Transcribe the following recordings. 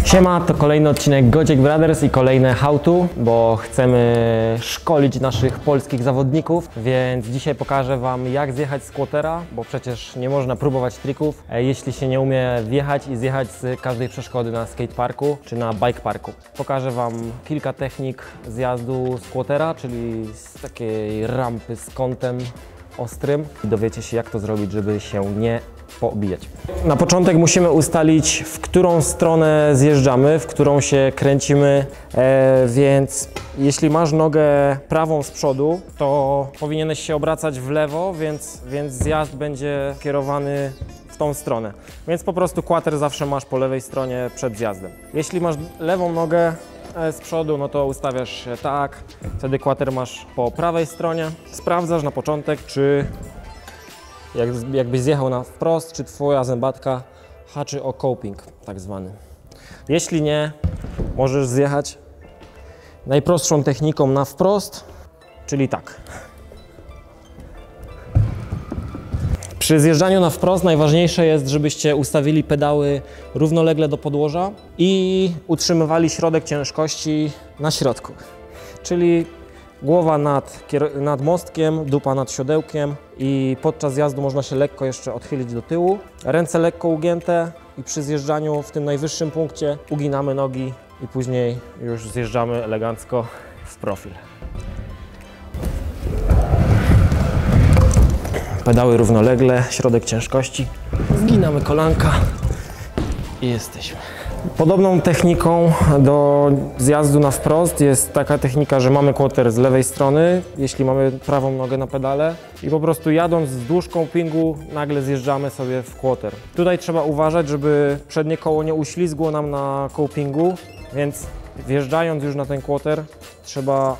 Siema, to kolejny odcinek Gociek Brothers i kolejne how to, bo chcemy szkolić naszych polskich zawodników, więc dzisiaj pokażę Wam, jak zjechać z squattera, bo przecież nie można próbować trików, jeśli się nie umie wjechać i zjechać z każdej przeszkody na skateparku czy na bikeparku. Pokażę Wam kilka technik zjazdu z squattera, czyli z takiej rampy z kątem ostrym. Dowiecie się, jak to zrobić, żeby się nie poobijać. Na początek musimy ustalić, w którą stronę zjeżdżamy, w którą się kręcimy, więc jeśli masz nogę prawą z przodu, to powinieneś się obracać w lewo, więc zjazd będzie kierowany w tą stronę. Więc po prostu quarter zawsze masz po lewej stronie przed zjazdem. Jeśli masz lewą nogę z przodu, no to ustawiasz się tak, wtedy quarter masz po prawej stronie. Sprawdzasz na początek, czy jakbyś zjechał na wprost, czy twoja zębatka haczy o coping tak zwany. Jeśli nie, możesz zjechać najprostszą techniką na wprost, czyli tak. Przy zjeżdżaniu na wprost najważniejsze jest, żebyście ustawili pedały równolegle do podłoża i utrzymywali środek ciężkości na środku. Czyli głowa nad mostkiem, dupa nad siodełkiem i podczas jazdu można się lekko jeszcze odchylić do tyłu. Ręce lekko ugięte i przy zjeżdżaniu w tym najwyższym punkcie uginamy nogi i później już zjeżdżamy elegancko w profil. Pedały równolegle, środek ciężkości, zginamy kolanka i jesteśmy. Podobną techniką do zjazdu na wprost jest taka technika, że mamy quarter z lewej strony, jeśli mamy prawą nogę na pedale i po prostu jadąc wzdłuż copingu nagle zjeżdżamy sobie w quarter. Tutaj trzeba uważać, żeby przednie koło nie uślizgło nam na copingu, więc wjeżdżając już na ten quarter trzeba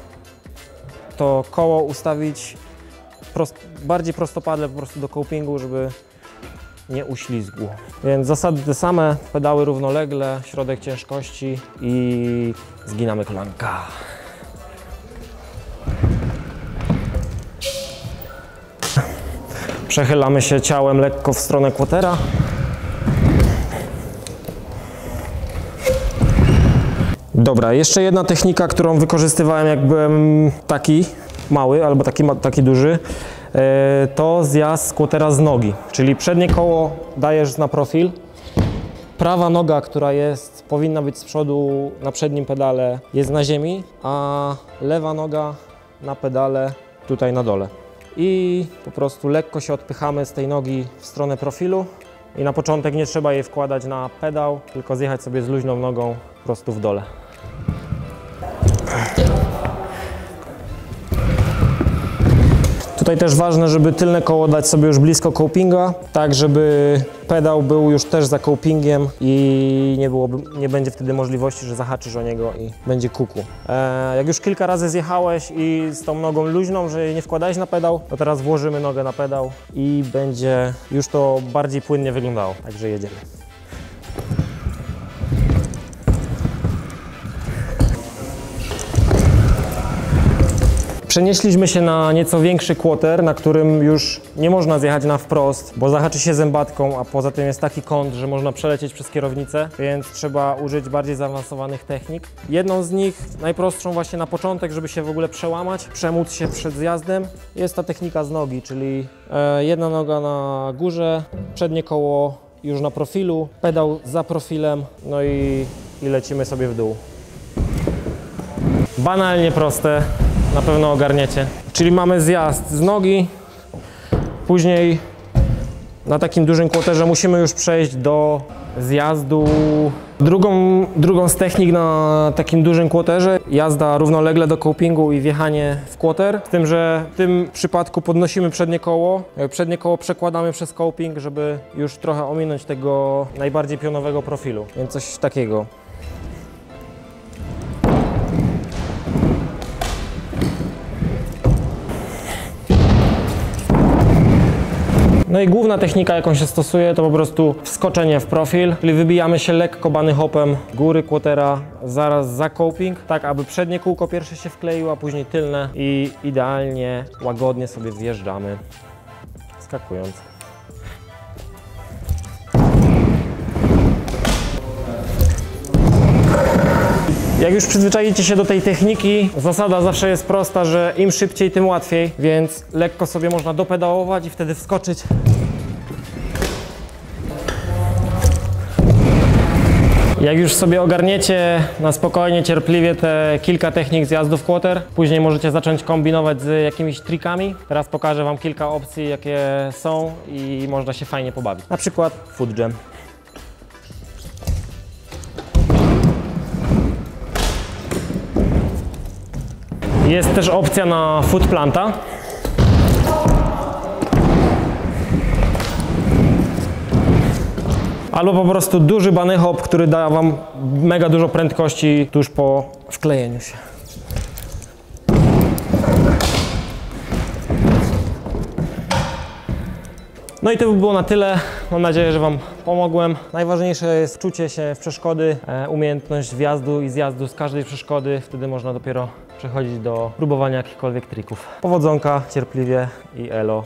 to koło ustawić bardziej prostopadle po prostu do copingu, żeby nie uślizgło. Więc zasady te same, pedały równolegle, środek ciężkości i zginamy kolanka. Przechylamy się ciałem lekko w stronę quartera. Dobra, jeszcze jedna technika, którą wykorzystywałem jak byłem taki mały albo taki duży, to zjazd squattera z nogi, czyli przednie koło dajesz na profil, prawa noga, która powinna być z przodu na przednim pedale, jest na ziemi, a lewa noga na pedale tutaj na dole. I po prostu lekko się odpychamy z tej nogi w stronę profilu i na początek nie trzeba jej wkładać na pedał, tylko zjechać sobie z luźną nogą po prostu w dole. Tutaj też ważne, żeby tylne koło dać sobie już blisko copinga, tak żeby pedał był już też za copingiem i nie będzie wtedy możliwości, że zahaczysz o niego i będzie kuku. Jak już kilka razy zjechałeś i z tą nogą luźną, że jej nie wkładałeś na pedał, to teraz włożymy nogę na pedał i będzie już to bardziej płynnie wyglądało. Także jedziemy. Przenieśliśmy się na nieco większy quarter, na którym już nie można zjechać na wprost, bo zahaczy się zębatką, a poza tym jest taki kąt, że można przelecieć przez kierownicę, więc trzeba użyć bardziej zaawansowanych technik. Jedną z nich, najprostszą właśnie na początek, żeby się w ogóle przełamać, przemóc się przed zjazdem, jest ta technika z nogi, czyli jedna noga na górze, przednie koło już na profilu, pedał za profilem, no i lecimy sobie w dół. Banalnie proste. Na pewno ogarniecie. Czyli mamy zjazd z nogi, później na takim dużym quarterze musimy już przejść do zjazdu. Drugą z technik na takim dużym quarterze jazda równolegle do copingu i wjechanie w quarter. Z tym, że w tym przypadku podnosimy przednie koło przekładamy przez coping, żeby już trochę ominąć tego najbardziej pionowego profilu, więc coś takiego. No i główna technika, jaką się stosuje, to po prostu wskoczenie w profil, czyli wybijamy się lekko bunny hopem góry quartera, zaraz za coping, tak aby przednie kółko pierwsze się wkleiło, a później tylne i idealnie, łagodnie sobie wjeżdżamy, skakując. Jak już przyzwyczajicie się do tej techniki, zasada zawsze jest prosta, że im szybciej, tym łatwiej, więc lekko sobie można dopedałować i wtedy wskoczyć. Jak już sobie ogarniecie na spokojnie, cierpliwie te kilka technik zjazdów quarter, później możecie zacząć kombinować z jakimiś trikami. Teraz pokażę Wam kilka opcji, jakie są i można się fajnie pobawić. Na przykład foot jam. Jest też opcja na foot planta. Albo po prostu duży bunny hop, który da Wam mega dużo prędkości tuż po wklejeniu się. No i to by było na tyle. Mam nadzieję, że Wam pomogłem. Najważniejsze jest czucie się w przeszkody, umiejętność wjazdu i zjazdu z każdej przeszkody. Wtedy można dopiero przechodzić do próbowania jakichkolwiek trików. Powodzonka, cierpliwie i elo.